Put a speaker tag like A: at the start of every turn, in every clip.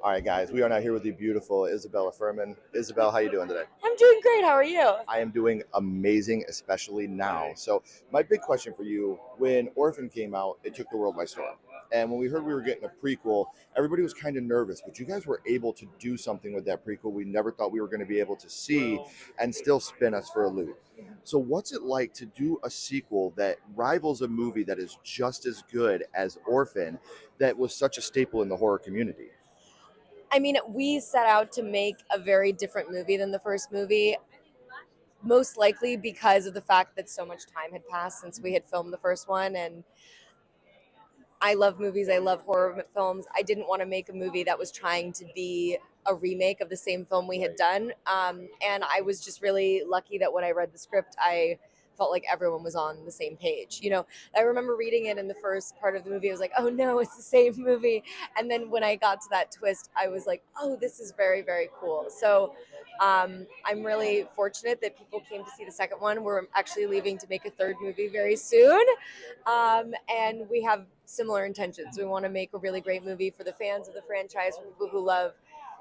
A: All right, guys, we are now here with the beautiful Isabella Fuhrman. Isabelle, how you doing today?
B: I'm doing great. How are you?
A: I am doing amazing, especially now. So, my big question for you: when Orphan came out, it took the world by storm. And when we heard we were getting a prequel, everybody was kind of nervous. But you guys were able to do something with that prequel we never thought we were going to be able to see, and still spin us for a loop. So, what's it like to do a sequel that rivals a movie that is just as good as Orphan, that was such a staple in the horror community?
B: I mean, we set out to make a very different movie than the first movie, most likely because of the fact that so much time had passed since we had filmed the first one. And I love movies, I love horror films. I didn't want to make a movie that was trying to be a remake of the same film we had done. And I was just really lucky that when I read the script, I felt like everyone was on the same page. I remember reading it in the first part of the movie. I was like, oh no, it's the same movie. And then when I got to that twist, I was like, oh, this is very, very cool. So I'm really fortunate that people came to see the second one. We're actually leaving to make a third movie very soon. And we have similar intentions. We want to make a really great movie for the fans of the franchise, for people who love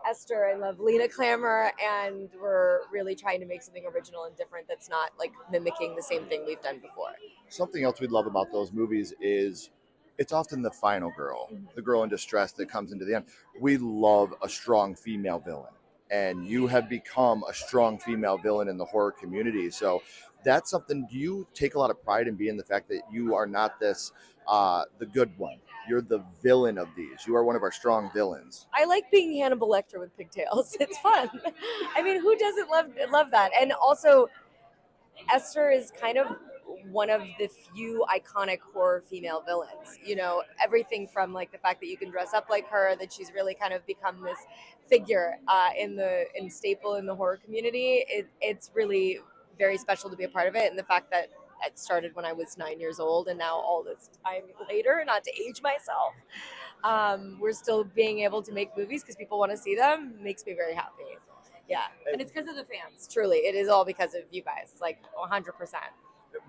B: Esther and love Lena Klammer, and we're really trying to make something original and different that's not like mimicking the same thing we've done before.
A: Something else we love about those movies is it's often the final girl, the girl in distress that comes into the end. We love a strong female villain, and you have become a strong female villain in the horror community. So that's something. Do you take a lot of pride in being the fact that you are not the good one? You're the villain of these. You are one of our strong villains.
B: I like being Hannibal Lecter with pigtails. It's fun. I mean, who doesn't love that? And also, Esther is kind of one of the few iconic horror female villains. Everything from like the fact that you can dress up like her, that she's really kind of become this figure in staple in the horror community. It's really very special to be a part of it, and the fact that it started when I was 9 years old, and now all this time later, not to age myself, we're still being able to make movies because people want to see them. Makes me very happy. Yeah, and it's because of the fans. Truly, it is all because of you guys, like 100%.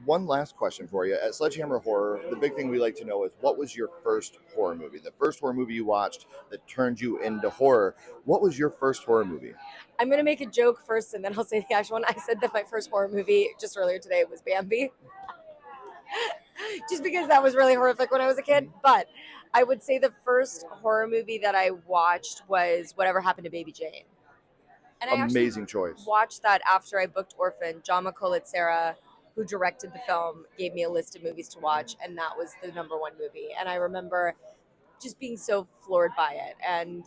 A: One last question for you. At Sledgehammer Horror, the big thing we like to know is what was your first horror movie? The first horror movie you watched that turned you into horror. What was your first horror movie?
B: I'm gonna make a joke first, and then I'll say the actual one. I said that my first horror movie just earlier today was Bambi, just because that was really horrific when I was a kid. But I would say the first horror movie that I watched was Whatever Happened to Baby Jane. And I actually
A: Amazing choice.
B: watched that after I booked Orphan. John McColitz, who directed the film, gave me a list of movies to watch, and that was the number one movie. And I remember just being so floored by it. And